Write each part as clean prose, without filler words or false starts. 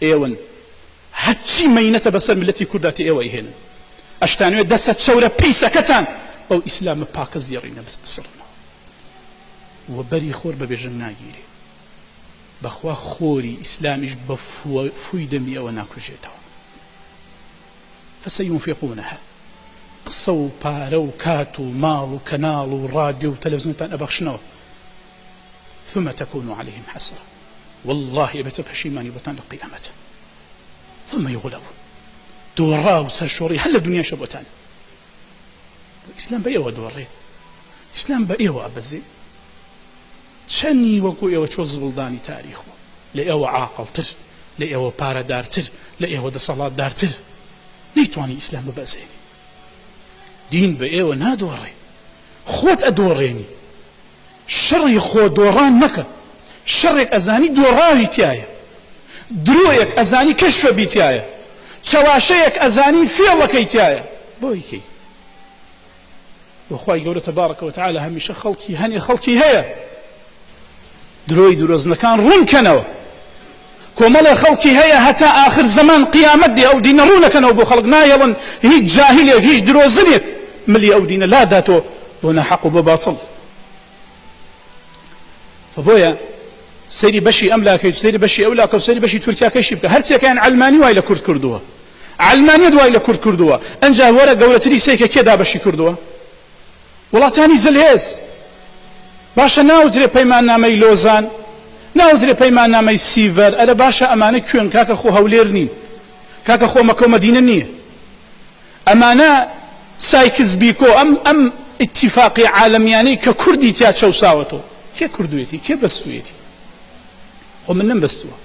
ئێوەن هەرچی مەینەتە بەسەر ملەتی کورداتی ئێوە ئیهێنن ئەشتانوێت دەسە چەورە پیسەکەتان ئەو ئیسلامە پاکە زیێڕینە بسڕنەوە و بەری خۆر بەبێژن ناگیری بەخوا خۆری ئیسلامیش بە فوی دەمی ئەوە ناکوژێتەوە فسينفقونها قسە و پارە و کات و ماڵ و کەناڵ و ڕادیۆ و تەلەڤیزیۆنتان ئەبەخشنەوە ثم تكون عليهم حسرة والله ئەبێتە پەشیمانی بۆتان لە قیامەت ثم يغلبون دۆڕا و سەرشۆڕی هەر لە دنیاشە بۆتان ئیسلام بە ئێوە دۆڕێ ئیسلام بە ئێوە ئەبەزێ چەندی وەکو ئێوە چۆ زڵدانی تاریخۆ لە ئێوە عاقڵتر لە ئێوە پارەدارتر لە ئێوە دەسەڵاتدارتر نەیتوانی ئیسلام ببەزێنی دین بە ئێوە نادۆڕێ خۆت ئەدۆڕێنی شەڕی خۆ دۆڕان مەکە شەڕێک ئەزانی دۆڕاوی تایە درۆیەک ئەزانی کەشفە بیتایە چەواشەیەک ئەزانی فێڵەکەی تایە بۆی کەی وخوای گەورە تەبارەکە وتعالە هەمیشە خەڵکی هەنێ خەڵکی هەیە درۆی درۆزنەکان ڕوونکەنەوە کۆمەڵە خەڵکی هەیە هەتا آخر زەمان قیامەت دێ ئەو دینە ڕوونەکەنەوە بۆ خەڵک نایەڵن هیچ جاهیلێک هیچ درۆزنێک ملی ئەو دینە لاداتۆ بۆ نەحەق و بۆ باتڵ فبۆیە سەیری بەشی ئەملاکەی سەیری بەشی ئەولاکە و سەیری بەشی تورکیاکەشی بکە هەرسێکیان علمانی وای لە کورد کردووە علمانی دوای لە کورد کردووە ئەنجا وەرە گەورەتری سێکە کێدا بەشی کردووە وڵاتانی زلهێز باشە ناوترێ پەیماننامەی لۆزان ناوترێ پەیماننامەی سیڤەر ئەرە باشە ئەمانە کوێن کاکە خۆ هەولێر نین کاکە خۆ مەکە و مەدینە نییە ئەمانە سایکس بیکۆ ئەم ئیتیفاقی عالەمیانەی کە کوردی تیا چەوساوەتەوە کێ کوردوێتی کێ بەستوێتی خۆ من نەمبەستووە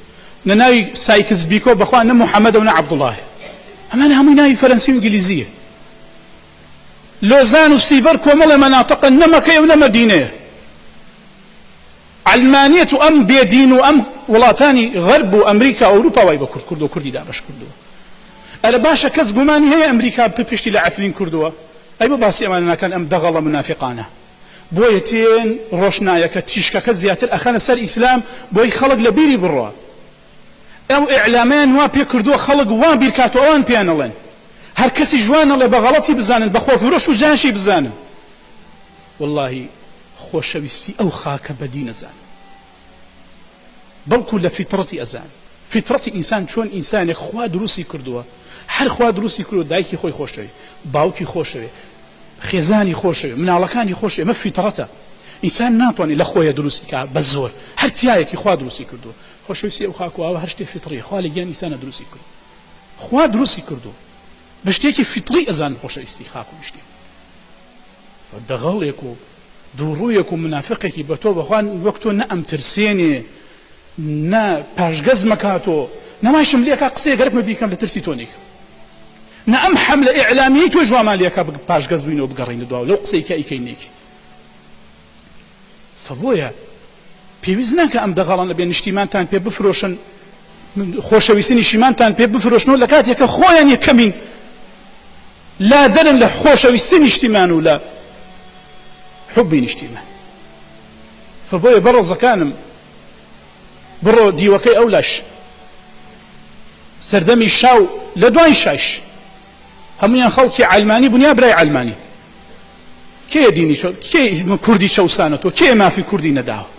نەناوی سایکس بیکۆ بەخوا نە موحەممەدە و نە عەبدوڵڵاهە ئەمانە هەمووی ناوی فەرەنسی و ئینگلیزیە لۆزان و سیڤەر کۆمەڵە مەناتەقە نە مەکەیە و نە مەدینەیە علمانیت و ئەم بێدین و ئەم وڵاتانی غەرب و ئەمریکا ئەوروپا وای بە کورد کردو کوردی دابەش کردووە ئەرە باشە کەس گومانی هەیە ئەمریکا پشتی لە عەفرین کردووە ئەی بۆ باسی ئەمانە ناکەن ئەم دەغەڵە منافقانە بۆیە تێن ڕۆشنایەکە تیشکەکە زیاتر ئەخەنە سەر ئیسلام بۆی خەڵک لە بیری بڕوە ئەو ئیعلامیان وا پێ کردووە خەڵک وا بیرکاتەوە ئەوان پێیان ئەڵێن هەر کەسی جوانەڵێ بە غەڵەتی بزانن بە خۆفرۆش و جانشی بزانن واللهی خۆشەویستی ئەو خاکە بەدی نەزان بەڵکو لە فیتڕەتی ئەزان فیتڕەتی ئینسان چۆن ئینسانێک خوا دروستی کردووە هەر خوا دروستی کردووە دایکی خۆی خۆشەوێ باوکی خۆشەوێ خێزانی خۆشەوێ مناڵەکانی خۆشەوێ ئەمە فیتڕەتە ئینسان ناتوانێت لە خۆیە دروستی کە بە زۆر هەر تیایەکی خوا دروستی کردووە خۆشەویستی ئەو خاکووە هەر شتێ فیتڕیە خوا لە گیان ئینسانە دروستی کردووە خوا دروستی کردووە بە شتێکی فیتڕی ئەزان خۆشەویستی خاک و شتێ دەغەڵێک و دووڕوویەک و منافقێکی بە تۆ بەخوان وەک تۆ نە ئەم ترسێنێ نە پاشگەز مەکاتۆ نەماشم لێکا قسەیە گەرەکمە بیکەم لە ترسی تۆ نیکە نە ئەم حەملە ئیعلامیەی تۆ ژوامان لێکا پاشگەز بووینەوە بگەڕێنە دواوە لەو قسەی کە ئیکەی نێکی فبۆیە پێویست ناکە ئەم دەغەڵانە بێ نیشتیمانتان پێ بفرۆشن خۆشەویستی نیشتیمانتان پێ بفرۆشنەوە لە کاتێکە خۆیان یەکەمین لا دەرن لە خۆشەویستی نیشتیمان و لە حبی نیشتیمان فبۆیە بەڕێزەکانم بڕۆ دیوەکەی ئەو لەش سەردەمی شاو لە دوای شاش هەمویان خەڵکی علمانی بوونیا برای علمانی کێ دینی کێ کوردی چەوسانەتەوە کێ مافی کوردی نەداوە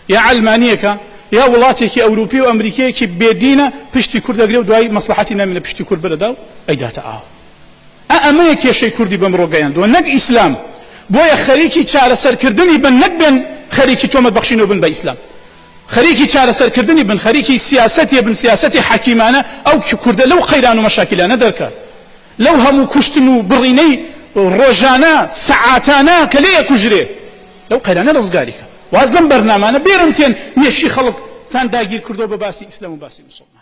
یا علمانیەکە یا وڵاتێکی ئەوروپی و ئەمریکایەکی بێدینە پشتی کورد دەگرێ و دوای مەسلحەتی نامێنە پشتی کورد بەرەدا و ئەیداتە ئاو ئەمەیە کێشەی کوردی بەمڕۆ گەیاندووە نەک ئیسلام بۆیە خەریکی چارەسەرکردنی بن نەک بن خەریکی تۆمەت بەخشینەوە بن بە ئیسلام خەریکی چارەسەرکردنی بن خەریکی سیاسەتی بن سیاسەتی حەکیمانە ئەو کوردە لەو قەیران و مەشاکلانە دەرکات لەو هەموو کوشتن و بڕینەی ڕۆژانە سەعاتانە کە لێ ئەکوژرێ لەو قەیرانە ڕزگاریکە واز لەم بەرنامانە بێرم تێن مێشی خەڵک تان داگیر کردەوە بە باسی ئیسلام و باسی مسلمان